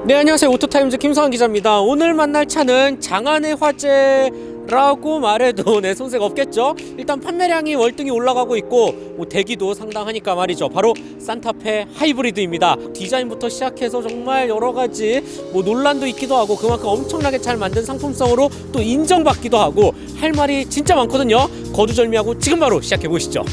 네, 안녕하세요. 오토타임즈 김성환 기자입니다. 오늘 만날 차는 장안의 화제라고 말해도 내 손색 없겠죠. 일단 판매량이 월등히 올라가고 있고 대기도 상당하니까 말이죠. 바로 산타페 하이브리드입니다. 디자인부터 시작해서 정말 여러가지 논란도 있기도 하고 그만큼 엄청나게 잘 만든 상품성으로 또 인정받기도 하고 할 말이 진짜 많거든요. 거두절미하고 지금 바로 시작해보시죠.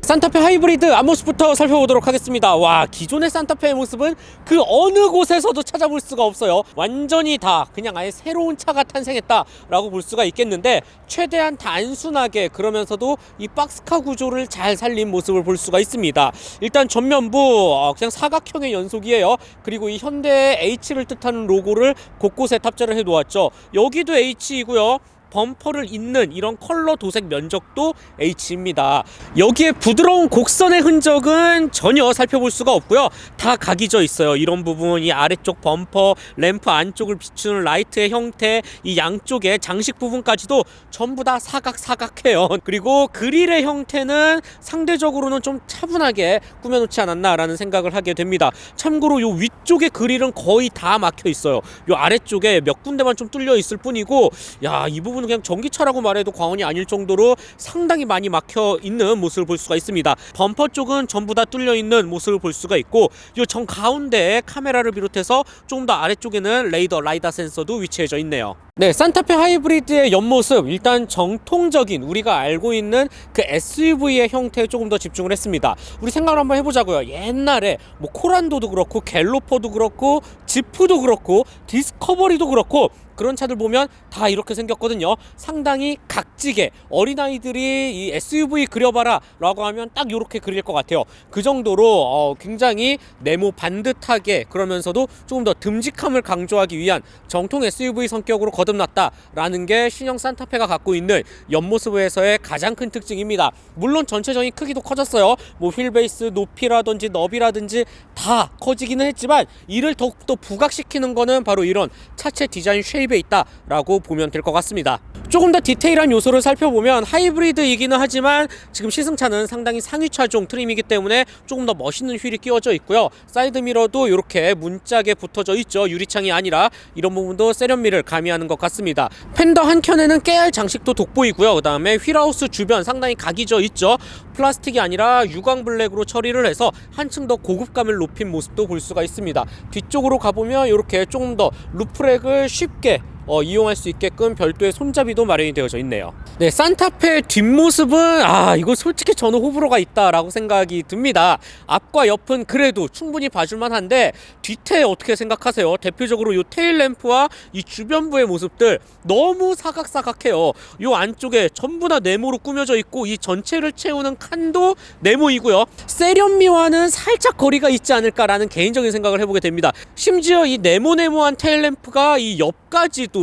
산타페 하이브리드 앞모습부터 살펴보도록 하겠습니다. 와, 기존의 산타페의 모습은 그 어느 곳에서도 찾아볼 수가 없어요. 완전히 다 그냥 아예 새로운 차가 탄생했다 라고 볼 수가 있겠는데, 최대한 단순하게 그러면서도 이 박스카 구조를 잘 살린 모습을 볼 수가 있습니다. 일단 전면부 그냥 사각형의 연속이에요. 그리고 이 현대의 H를 뜻하는 로고를 곳곳에 탑재를 해 놓았죠. 여기도 H이고요. 범퍼를 잇는 이런 컬러 도색 면적도 H입니다. 여기에 부드러운 곡선의 흔적은 전혀 살펴볼 수가 없고요. 다 각이져 있어요. 이런 부분, 이 아래쪽 범퍼, 램프 안쪽을 비추는 라이트의 형태, 이 양쪽의 장식 부분까지도 전부 다 사각사각해요. 그리고 그릴의 형태는 상대적으로는 좀 차분하게 꾸며놓지 않았나라는 생각을 하게 됩니다. 참고로 요 위쪽의 그릴은 거의 다 막혀 있어요. 요 아래쪽에 몇 군데만 좀 뚫려 있을 뿐이고, 야, 이 부분 그냥 전기차라고 말해도 과언이 아닐 정도로 상당히 많이 막혀 있는 모습을 볼 수가 있습니다. 범퍼 쪽은 전부 다 뚫려 있는 모습을 볼 수가 있고, 이 정 가운데에 카메라를 비롯해서 조금 더 아래쪽에는 라이다 센서도 위치해져 있네요. 네, 산타페 하이브리드의 옆모습, 일단 정통적인 우리가 알고 있는 그 SUV의 형태에 조금 더 집중을 했습니다. 우리 생각을 한번 해보자고요. 옛날에 코란도도 그렇고 갤로퍼도 그렇고 지프도 그렇고 디스커버리도 그렇고 그런 차들 보면 다 이렇게 생겼거든요. 상당히 각지게 어린아이들이 이 SUV 그려봐라 라고 하면 딱 이렇게 그릴 것 같아요. 그 정도로 굉장히 네모 반듯하게, 그러면서도 조금 더 듬직함을 강조하기 위한 정통 SUV 성격으로 거듭났다라는 게 신형 산타페가 갖고 있는 옆모습에서의 가장 큰 특징입니다. 물론 전체적인 크기도 커졌어요. 휠베이스 높이라든지 너비라든지 다 커지기는 했지만, 이를 더욱더 부각시키는 거는 바로 이런 차체 디자인 쉐입에 있다라고 보면 될 것 같습니다. 조금 더 디테일한 요소를 살펴보면 하이브리드이기는 하지만 지금 시승차는 상당히 상위 차종 트림이기 때문에 조금 더 멋있는 휠이 끼워져 있고요. 사이드미러도 이렇게 문짝에 붙어져 있죠. 유리창이 아니라 이런 부분도 세련미를 가미하는 것 같습니다. 팬더 한 켠에는 깨알 장식도 돋보이고요. 그 다음에 휠하우스 주변 상당히 각이져 있죠. 플라스틱이 아니라 유광 블랙으로 처리를 해서 한층 더 고급감을 높인 모습도 볼 수가 있습니다. 뒤쪽으로 가보면 이렇게 조금 더 루프렉을 쉽게 이용할 수 있게끔 별도의 손잡이도 마련이 되어져 있네요. 네, 산타페 뒷모습은 이거 솔직히 저는 호불호가 있다라고 생각이 듭니다. 앞과 옆은 그래도 충분히 봐줄만 한데, 뒤태 어떻게 생각하세요? 대표적으로 이 테일 램프와 이 주변부의 모습들 너무 사각사각해요. 이 안쪽에 전부 다 네모로 꾸며져 있고, 이 전체를 채우는 칸도 네모이고요. 세련미와는 살짝 거리가 있지 않을까라는 개인적인 생각을 해보게 됩니다. 심지어 이 네모네모한 테일 램프가 이 옆까지도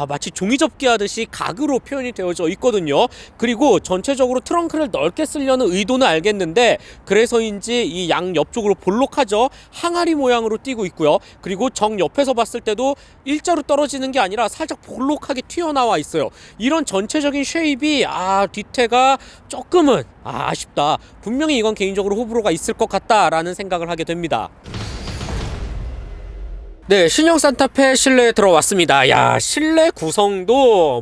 마치 종이접기 하듯이 각으로 표현이 되어져 있거든요. 그리고 전체적으로 트렁크를 넓게 쓰려는 의도는 알겠는데, 그래서인지 이 양 옆쪽으로 볼록하죠. 항아리 모양으로 띄고 있고요. 그리고 정 옆에서 봤을 때도 일자로 떨어지는 게 아니라 살짝 볼록하게 튀어나와 있어요. 이런 전체적인 쉐입이 뒤태가 조금은 아쉽다. 분명히 이건 개인적으로 호불호가 있을 것 같다라는 생각을 하게 됩니다. 네, 신형 산타페 실내에 들어왔습니다. 야, 실내 구성도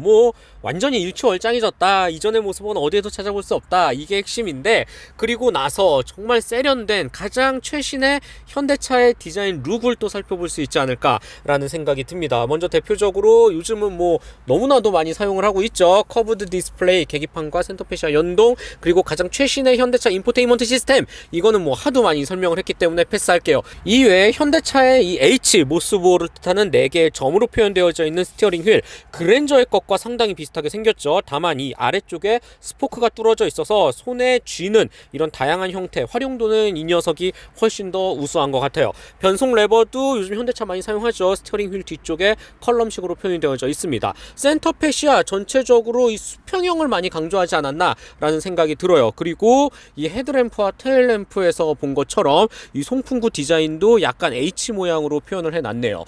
완전히 일취월장해졌다. 이전의 모습은 어디에도 찾아볼 수 없다. 이게 핵심인데, 그리고 나서 정말 세련된 가장 최신의 현대차의 디자인 룩을 또 살펴볼 수 있지 않을까라는 생각이 듭니다. 먼저 대표적으로 요즘은 너무나도 많이 사용을 하고 있죠. 커브드 디스플레이, 계기판과 센터페시아 연동, 그리고 가장 최신의 현대차 인포테인먼트 시스템. 이거는 하도 많이 설명을 했기 때문에 패스할게요. 이외에 현대차의 이 H 모스보를 뜻하는 4개의 점으로 표현되어져 있는 스티어링 휠, 그랜저의 것과 상당히 비슷하게 생겼죠. 다만 이 아래쪽에 스포크가 뚫어져 있어서 손에 쥐는 이런 다양한 형태, 활용도는 이 녀석이 훨씬 더 우수한 것 같아요. 변속 레버도 요즘 현대차 많이 사용하죠. 스티어링 휠 뒤쪽에 컬럼식으로 표현이 되어져 있습니다. 센터 페시아 전체적으로 이 수평형을 많이 강조하지 않았나 라는 생각이 들어요. 그리고 이 헤드램프와 테일램프에서 본 것처럼 이 송풍구 디자인도 약간 H 모양으로 표현을 해놨네요.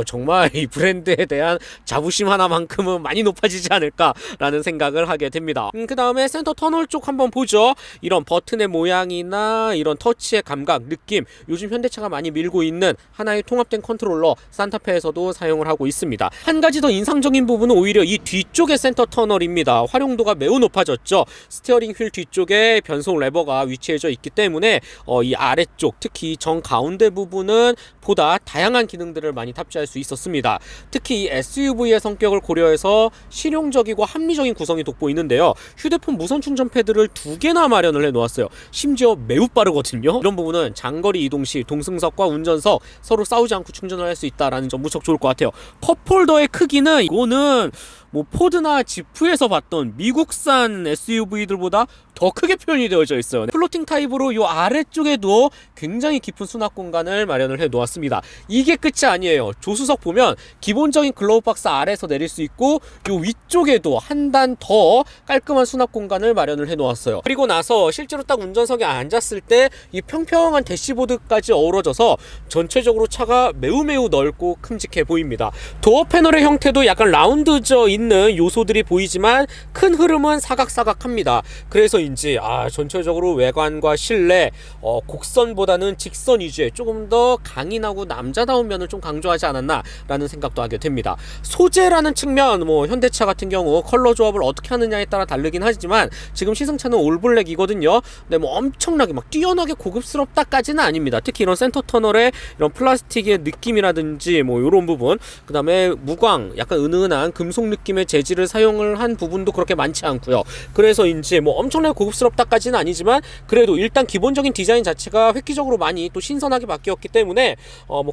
정말 이 브랜드에 대한 자부심 하나만큼은 많이 높아지지 않을까라는 생각을 하게 됩니다. 그 다음에 센터 터널 쪽 한번 보죠. 이런 버튼의 모양이나 이런 터치의 감각, 느낌, 요즘 현대차가 많이 밀고 있는 하나의 통합된 컨트롤러 산타페에서도 사용을 하고 있습니다. 한 가지 더 인상적인 부분은 오히려 이 뒤쪽의 센터 터널입니다. 활용도가 매우 높아졌죠. 스티어링 휠 뒤쪽에 변속 레버가 위치해져 있기 때문에 이 아래쪽, 특히 정 가운데 부분은 보다 다양한 기능들을 많이 탑재할 수 있었습니다. 특히 이 SUV의 성격을 고려해서 실용적이고 합리적인 구성이 돋보이는데요. 휴대폰 무선 충전 패드를 2개나 마련을 해 놓았어요. 심지어 매우 빠르거든요. 이런 부분은 장거리 이동 시 동승석과 운전석 서로 싸우지 않고 충전을 할 수 있다라는 점 무척 좋을 것 같아요. 컵홀더의 크기는 이거는 뭐 포드나 지프에서 봤던 미국산 SUV들보다 더 크게 표현이 되어져 있어요. 플로팅 타입으로 요 아래쪽에도 굉장히 깊은 수납 공간을 마련을 해 놓았습니다. 이게 끝이 아니에요. 조수석 보면 기본적인 글로우 박스 아래에서 내릴 수 있고 요 위쪽에도 한 단 더 깔끔한 수납 공간을 마련을 해 놓았어요. 그리고 나서 실제로 딱 운전석에 앉았을 때 이 평평한 대시보드까지 어우러져서 전체적으로 차가 매우 넓고 큼직해 보입니다. 도어 패널의 형태도 약간 라운드져 있는 요소들이 보이지만 큰 흐름은 사각사각합니다. 그래서인지 전체적으로 외관과 실내 곡선보다는 직선 위주의 조금 더 강인하고 남자다운 면을 좀 강조하지 않았나 라는 생각도 하게 됩니다. 소재라는 측면 현대차 같은 경우 컬러 조합을 어떻게 하느냐에 따라 다르긴 하지만 지금 시승차는 올블랙이거든요. 근데 엄청나게 막 뛰어나게 고급스럽다까지는 아닙니다. 특히 이런 센터 터널의 이런 플라스틱의 느낌이라든지 이런 부분, 그 다음에 무광 약간 은은한 금속 느낌의 재질을 사용을 한 부분도 그렇게 많지 않고요. 그래서인지 엄청나게 고급스럽다까지는 아니지만 그래도 일단 기본적인 디자인 자체가 획기적으로 많이 또 신선하게 바뀌었기 때문에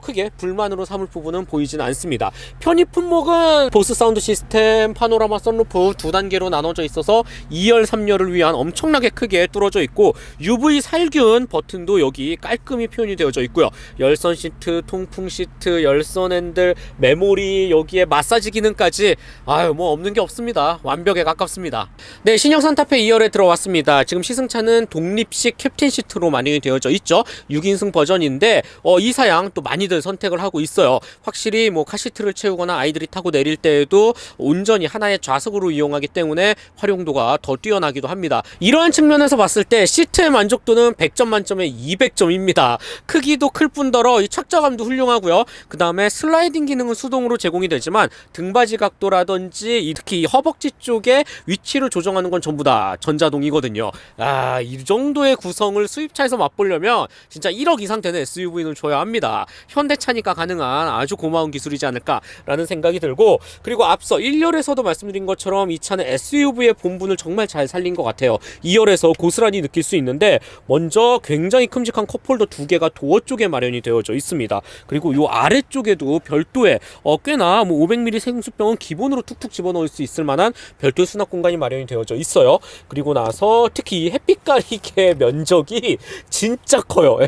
크게 불만으로 삼을 부분은 보이지는 않습니다. 편입 품목은 보스 사운드 시스템, 파노라마 선루프 2단계로 나눠져 있어서 2열 3열을 위한 엄청나게 크게 뚫어져 있고 UV 살균 버튼도 여기 깔끔히 표현이 되어져 있고요. 열선 시트, 통풍 시트, 열선 핸들, 메모리, 여기에 마사지 기능까지 없는 게 없습니다. 완벽에 가깝습니다. 네, 신형 산타페 2열에 들어왔습니다. 지금 시승차는 독립식 캡틴 시트로 마련이 되어져 있죠. 6인승 버전인데 이 사양 또 많이들 선택을 하고 있어요. 확실히 카시트를 채우거나 아이들이 타고 내릴 때에도 온전히 하나의 좌석으로 이용하기 때문에 활용도가 더 뛰어나기도 합니다. 이러한 측면에서 봤을 때 시트의 만족도는 100점 만점에 200점입니다. 크기도 클 뿐더러 이 착자감도 훌륭하고요. 그 다음에 슬라이딩 기능은 수동으로 제공이 되지만 등받이 각도라든지 특히 허벅지 쪽에 위치를 조정하는 건 전부 다 전자동이거든요. 이 정도의 구성을 수입차에서 맛보려면 진짜 1억 이상 되는 SUV는 줘야 합니다. 현대차니까 가능한 아주 고마운 기술이지 않을까라는 생각이 들고, 그리고 앞서 1열에서도 말씀드린 것처럼 이 차는 SUV의 본분을 정말 잘 살린 것 같아요. 2열에서 고스란히 느낄 수 있는데 먼저 굉장히 큼직한 컵홀더 2개가 도어 쪽에 마련이 되어져 있습니다. 그리고 이 아래쪽에도 별도의 꽤나 500ml 생수병은 기본으로 툭툭 집어넣을 수 있을 만한 별도의 수납 공간이 마련이 되어져 있어요. 그리고 나서 특히 이 햇빛 가리개 면적이 진짜 커요.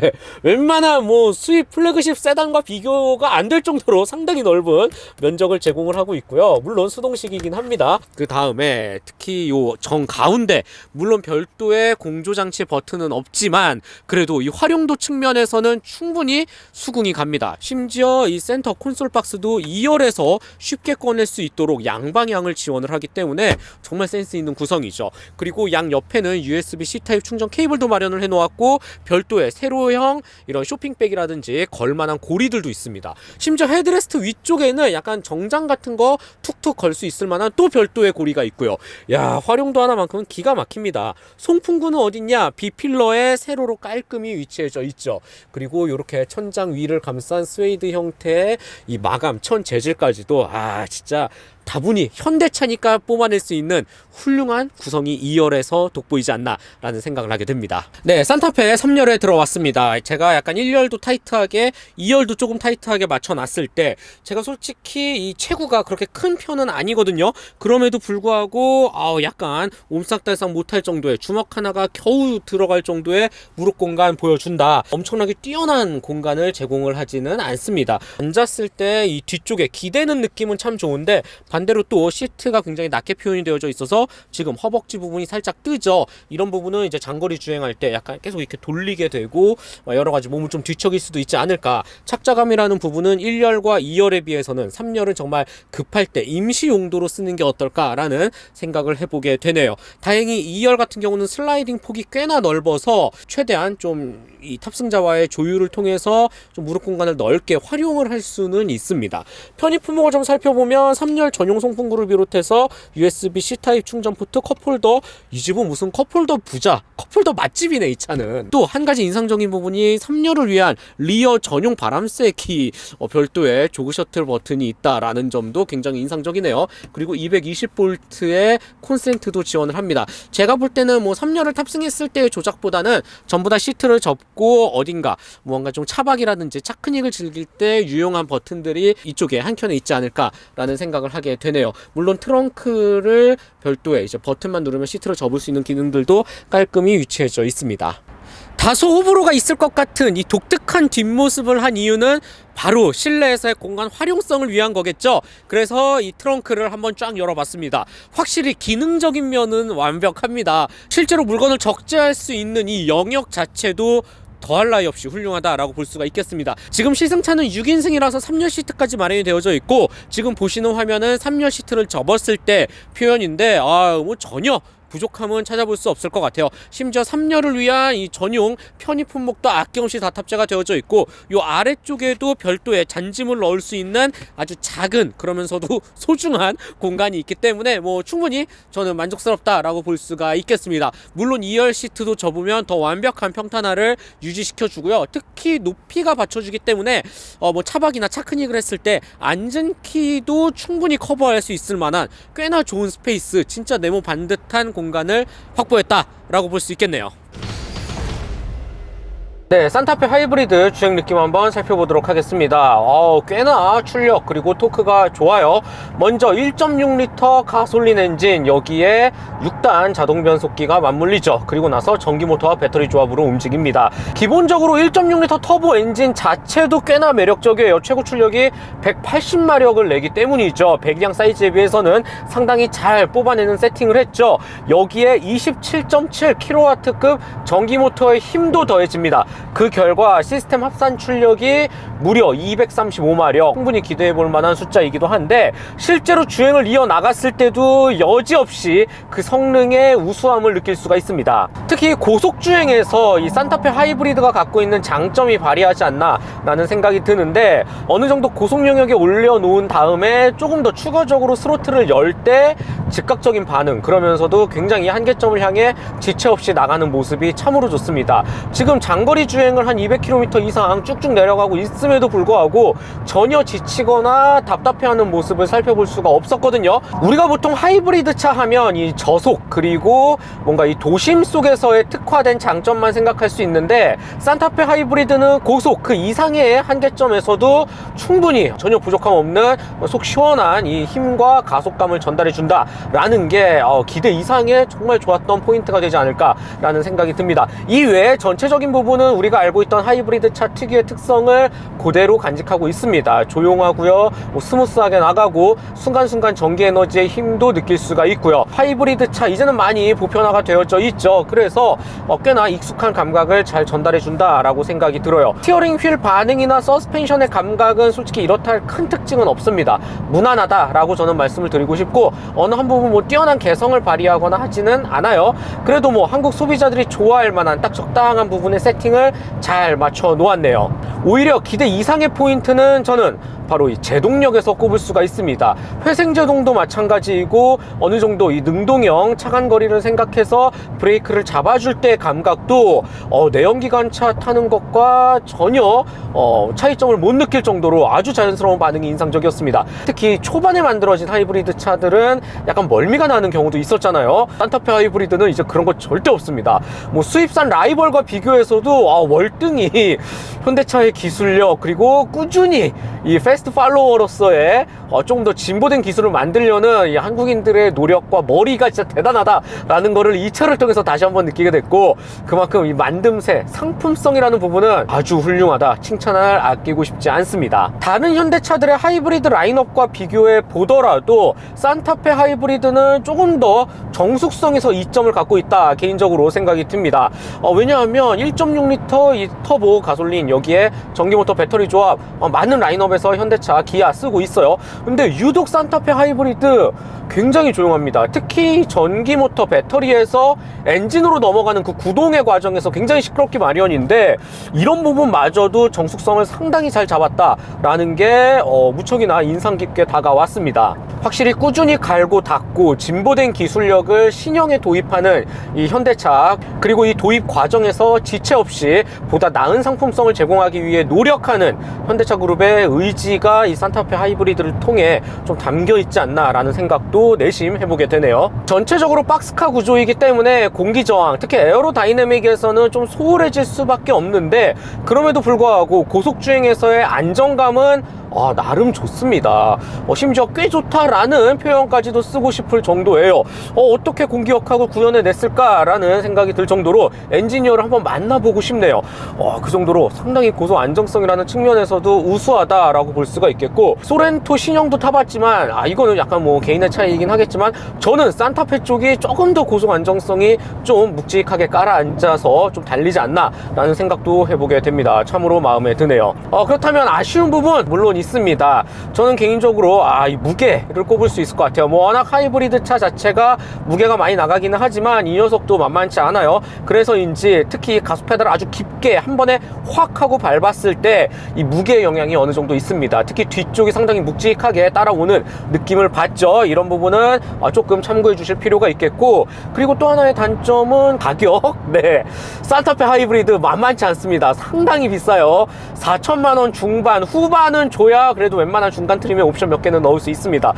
웬만한 수입 플래그십 세단과 비교가 안 될 정도로 상당히 넓은 면적을 제공을 하고 있고요. 물론 수동식이긴 합니다. 그 다음에 특히 요 정 가운데 물론 별도의 공조장치 버튼은 없지만 그래도 이 활용도 측면에서는 충분히 수긍이 갑니다. 심지어 이 센터 콘솔 박스도 2열에서 쉽게 꺼낼 수 있도록 양방향을 지원을 하기 때문에 정말 센스 있는 구성이죠. 그리고 양 옆에는 USB-C 타입 충전 케이블도 마련을 해놓았고 별도의 세로형 이런 쇼핑백이라든지 걸만한 고리들도 있습니다. 심지어 헤드레스트 위쪽에는 약간 정장 같은 거 툭툭 걸 수 있을 만한 또 별도의 고리가 있고요. 활용도 하나만큼은 기가 막힙니다. 송풍구는 어딨냐? B필러에 세로로 깔끔히 위치해져 있죠. 그리고 이렇게 천장 위를 감싼 스웨이드 형태의 이 마감 천 재질까지도 진짜 다분히 현대차니까 뽑아낼 수 있는 훌륭한 구성이 2열에서 돋보이지 않나 라는 생각을 하게 됩니다. 네, 산타페 3열에 들어왔습니다. 제가 약간 1열도 타이트하게 2열도 조금 타이트하게 맞춰놨을 때 제가 솔직히 이 체구가 그렇게 큰 편은 아니거든요. 그럼에도 불구하고 약간 옴싹달싹 못할 정도의 주먹 하나가 겨우 들어갈 정도의 무릎 공간 보여준다. 엄청나게 뛰어난 공간을 제공을 하지는 않습니다. 앉았을 때 이 뒤쪽에 기대는 느낌은 참 좋은데 반대로 또 시트가 굉장히 낮게 표현이 되어져 있어서 지금 허벅지 부분이 살짝 뜨죠. 이런 부분은 이제 장거리 주행할 때 약간 계속 이렇게 돌리게 되고 여러 가지 몸을 좀 뒤척일 수도 있지 않을까. 착자감이라는 부분은 1열과 2열에 비해서는 3열은 정말 급할 때 임시 용도로 쓰는 게 어떨까라는 생각을 해보게 되네요. 다행히 2열 같은 경우는 슬라이딩 폭이 꽤나 넓어서 최대한 좀 이 탑승자와의 조율을 통해서 좀 무릎 공간을 넓게 활용을 할 수는 있습니다. 편의 품목을 좀 살펴보면 3열 전용 송풍구를 비롯해서 USB-C 타입 충전 포트, 컵홀더, 이 집은 무슨 컵홀더 부자, 컵홀더 맛집이네 이 차는. 또 한 가지 인상적인 부분이 3열을 위한 리어 전용 바람쐬기 별도의 조그 셔틀 버튼이 있다라는 점도 굉장히 인상적이네요. 그리고 220V의 콘센트도 지원을 합니다. 제가 볼 때는 뭐 3열을 탑승했을 때의 조작보다는 전부 다 시트를 접고 어딘가 뭔가 좀 차박이라든지 차크닉을 즐길 때 유용한 버튼들이 이쪽에 한 켠에 있지 않을까라는 생각을 하게 되네요. 물론 트렁크를 별도의 이제 버튼만 누르면 시트를 접을 수 있는 기능들도 깔끔히 위치해져 있습니다. 다소 호불호가 있을 것 같은 이 독특한 뒷모습을 한 이유는 바로 실내에서의 공간 활용성을 위한 거겠죠. 그래서 이 트렁크를 한번 쫙 열어봤습니다. 확실히 기능적인 면은 완벽합니다. 실제로 물건을 적재할 수 있는 이 영역 자체도 더할 나위 없이 훌륭하다라고 볼 수가 있겠습니다. 지금 시승차는 6인승이라서 3열 시트까지 마련이 되어져 있고, 지금 보시는 화면은 3열 시트를 접었을 때 표현인데 뭐 전혀 부족함은 찾아볼 수 없을 것 같아요. 심지어 3열을 위한 이 전용 편의 품목도 아낌없이 다 탑재가 되어져 있고, 요 아래쪽에도 별도의 잔짐을 넣을 수 있는 아주 작은 그러면서도 소중한 공간이 있기 때문에 뭐 충분히 저는 만족스럽다라고 볼 수가 있겠습니다. 물론 2열 시트도 접으면 더 완벽한 평탄화를 유지시켜 주고요. 특히 높이가 받쳐주기 때문에 뭐 차박이나 차크닉을 했을 때 앉은 키도 충분히 커버할 수 있을 만한 꽤나 좋은 스페이스, 진짜 네모 반듯한 공간을 확보했다라고 볼 수 있겠네요. 네, 산타페 하이브리드 주행 느낌 한번 살펴보도록 하겠습니다. 꽤나 출력 그리고 토크가 좋아요. 먼저 1.6L 가솔린 엔진, 여기에 6단 자동 변속기가 맞물리죠. 그리고 나서 전기 모터와 배터리 조합으로 움직입니다. 기본적으로 1.6L 터보 엔진 자체도 꽤나 매력적이에요. 최고 출력이 180마력을 내기 때문이죠. 배기량 사이즈에 비해서는 상당히 잘 뽑아내는 세팅을 했죠. 여기에 27.7kW급 전기 모터의 힘도 더해집니다. 그 결과 시스템 합산 출력이 무려 235마력, 충분히 기대해볼 만한 숫자이기도 한데, 실제로 주행을 이어나갔을 때도 여지없이 그 성능의 우수함을 느낄 수가 있습니다. 특히 고속주행에서 이 산타페 하이브리드가 갖고 있는 장점이 발휘하지 않나 라는 생각이 드는데, 어느 정도 고속 영역에 올려놓은 다음에 조금 더 추가적으로 스로틀을 열 때 즉각적인 반응, 그러면서도 굉장히 한계점을 향해 지체 없이 나가는 모습이 참으로 좋습니다. 지금 장거리 주행을 한 200km 이상 쭉쭉 내려가고 있음에도 불구하고 전혀 지치거나 답답해하는 모습을 살펴볼 수가 없었거든요. 우리가 보통 하이브리드 차 하면 이 저속 그리고 뭔가 이 도심 속에서의 특화된 장점만 생각할 수 있는데, 산타페 하이브리드는 고속 그 이상의 한계점에서도 충분히 전혀 부족함 없는 속 시원한 이 힘과 가속감을 전달해 준다 라는 게 기대 이상의 정말 좋았던 포인트가 되지 않을까 라는 생각이 듭니다. 이외에 전체적인 부분은 우리가 알고 있던 하이브리드 차 특유의 특성을 그대로 간직하고 있습니다. 조용하고요, 스무스하게 나가고 순간순간 전기 에너지의 힘도 느낄 수가 있고요. 하이브리드 차 이제는 많이 보편화가 되어져 있죠. 그래서 꽤나 익숙한 감각을 잘 전달해 준다라고 생각이 들어요. 스티어링 휠 반응이나 서스펜션의 감각은 솔직히 이렇다 할 큰 특징은 없습니다. 무난하다라고 저는 말씀을 드리고 싶고, 어느 한 부분 뭐 뛰어난 개성을 발휘하거나 하지는 않아요. 그래도 뭐 한국 소비자들이 좋아할 만한 딱 적당한 부분의 세팅을 잘 맞춰 놓았네요. 오히려 기대 이상의 포인트는 저는 바로 이 제동력에서 꼽을 수가 있습니다. 회생제동도 마찬가지이고, 어느 정도 이 능동형 차간 거리를 생각해서 브레이크를 잡아줄 때 감각도 내연기관차 타는 것과 전혀 차이점을 못 느낄 정도로 아주 자연스러운 반응이 인상적이었습니다. 특히 초반에 만들어진 하이브리드 차들은 약간 멀미가 나는 경우도 있었잖아요. 산타페 하이브리드는 이제 그런 거 절대 없습니다. 뭐 수입산 라이벌과 비교해서도 월등히 현대차의 기술력 그리고 꾸준히 이 패스트 팔로워로서의 조금 더 진보된 기술을 만들려는 이 한국인들의 노력과 머리가 진짜 대단하다라는 거를 이 차를 통해서 다시 한번 느끼게 됐고, 그만큼 이 만듦새, 상품성이라는 부분은 아주 훌륭하다, 칭찬을 아끼고 싶지 않습니다. 다른 현대차들의 하이브리드 라인업과 비교해 보더라도 산타페 하이브리드는 조금 더 정숙성에서 이점을 갖고 있다, 개인적으로 생각이 듭니다. 왜냐하면 1.6L 이 터보 가솔린, 여기에 전기모터 배터리 조합, 많은 라인업에서 현대차, 기아 쓰고 있어요. 근데 유독 산타페 하이브리드 굉장히 조용합니다. 특히 전기모터 배터리에서 엔진으로 넘어가는 그 구동의 과정에서 굉장히 시끄럽기 마련인데, 이런 부분마저도 정숙성을 상당히 잘 잡았다라는 게 무척이나 인상 깊게 다가왔습니다. 확실히 꾸준히 갈고 닦고 진보된 기술력을 신형에 도입하는 이 현대차, 그리고 이 도입 과정에서 지체 없이 보다 나은 상품성을 제공하기 위해 노력하는 현대차 그룹의 의지가 이 산타페 하이브리드를 통해 좀 담겨 있지 않나라는 생각도 내심 해보게 되네요. 전체적으로 박스카 구조이기 때문에 공기 저항, 특히 에어로다이내믹에서는 좀 소홀해질 수밖에 없는데, 그럼에도 불구하고 고속주행에서의 안정감은 나름 좋습니다. 심지어 꽤 좋다라는 표현까지도 쓰고 싶을 정도예요. 어떻게 공기역학을 구현해냈을까라는 생각이 들 정도로 엔지니어를 한번 만나보고 싶네요. 그 정도로 상당히 고속 안정성이라는 측면에서도 우수하다라고 볼 수가 있겠고, 소렌토 신형도 타봤지만 이거는 약간 뭐 개인의 차이이긴 하겠지만, 저는 산타페 쪽이 조금 더 고속 안정성이 좀 묵직하게 깔아앉아서 좀 달리지 않나 라는 생각도 해보게 됩니다. 참으로 마음에 드네요. 그렇다면 아쉬운 부분 물론 있습니다. 저는 개인적으로 이 무게를 꼽을 수 있을 것 같아요. 워낙 하이브리드 차 자체가 무게가 많이 나가기는 하지만 이 녀석도 만만치 않아요. 그래서인지 특히 가속 페달을 아주 깊게 한 번에 확 하고 밟았을 때 이 무게 영향이 어느 정도 있습니다. 특히 뒤쪽이 상당히 묵직하게 따라오는 느낌을 받죠. 이런 부분은 조금 참고해 주실 필요가 있겠고, 그리고 또 하나의 단점은 가격. 네, 산타페 하이브리드 만만치 않습니다. 상당히 비싸요. 4천만 원 중반, 후반은 줘야 그래도 웬만한 중간 트림에 옵션 몇 개는 넣을 수 있습니다.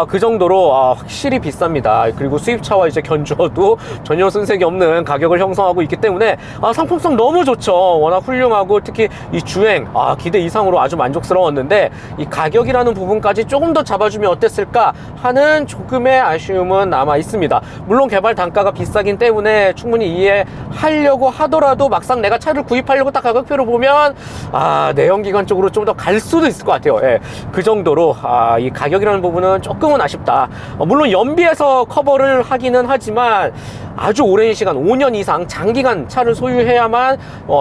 그 정도로 확실히 비쌉니다. 그리고 수입차와 이제 견주어도 전혀 손색이 없는 가격을 형성하고 있기 때문에 상품성 너무 좋죠. 워낙 훌륭하고, 특히 이 주행 기대 이상으로 아주 만족스러웠는데, 이 가격이라는 부분까지 조금 더 잡아주면 어땠을까 하는 조금의 아쉬움은 남아 있습니다. 물론 개발 단가가 비싸긴 때문에 충분히 이해하려고 하더라도, 막상 내가 차를 구입하려고 딱 가격표를 보면 내연기관 쪽으로 좀 더 갈 수도 있을 것 같아요. 그 정도로 이 가격이라는 부분은 조금은 아쉽다. 물론 연비에서 커버를 하기는 하지만 아주 오랜 시간, 5년 이상 장기간 차를 소유해야만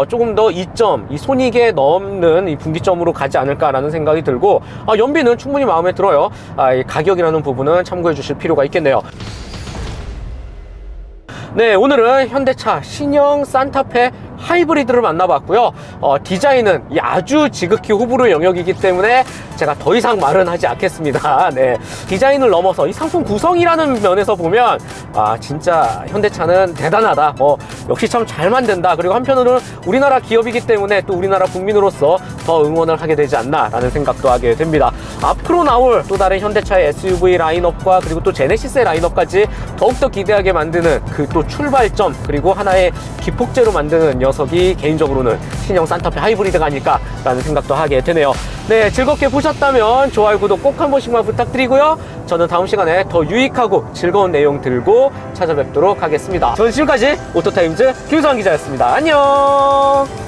조금 더 이점, 이 손익에 넘는 이 분기점으로 가지 않을까라는 생각이 들고, 연비는 충분히 마음에 들어요. 이 가격이라는 부분은 참고해 주실 필요가 있겠네요. 네, 오늘은 현대차 신형 산타페 하이브리드를 만나봤고요. 디자인은 아주 지극히 호불호 영역이기 때문에 제가 더 이상 말은 하지 않겠습니다. 네, 디자인을 넘어서 이 상품 구성이라는 면에서 보면 진짜 현대차는 대단하다. 역시 참 잘 만든다. 그리고 한편으로는 우리나라 기업이기 때문에 또 우리나라 국민으로서 더 응원을 하게 되지 않나 라는 생각도 하게 됩니다. 앞으로 나올 또 다른 현대차의 SUV 라인업과 그리고 또 제네시스의 라인업까지 더욱더 기대하게 만드는 그 또 출발점, 그리고 하나의 기폭제로 만드는 녀석이 개인적으로는 신형 산타페 하이브리드가 아닐까라는 생각도 하게 되네요. 네, 즐겁게 보셨다면 좋아요, 구독 꼭 한 번씩만 부탁드리고요. 저는 다음 시간에 더 유익하고 즐거운 내용 들고 찾아뵙도록 하겠습니다. 저는 지금까지 오토타임즈 김수환 기자였습니다. 안녕.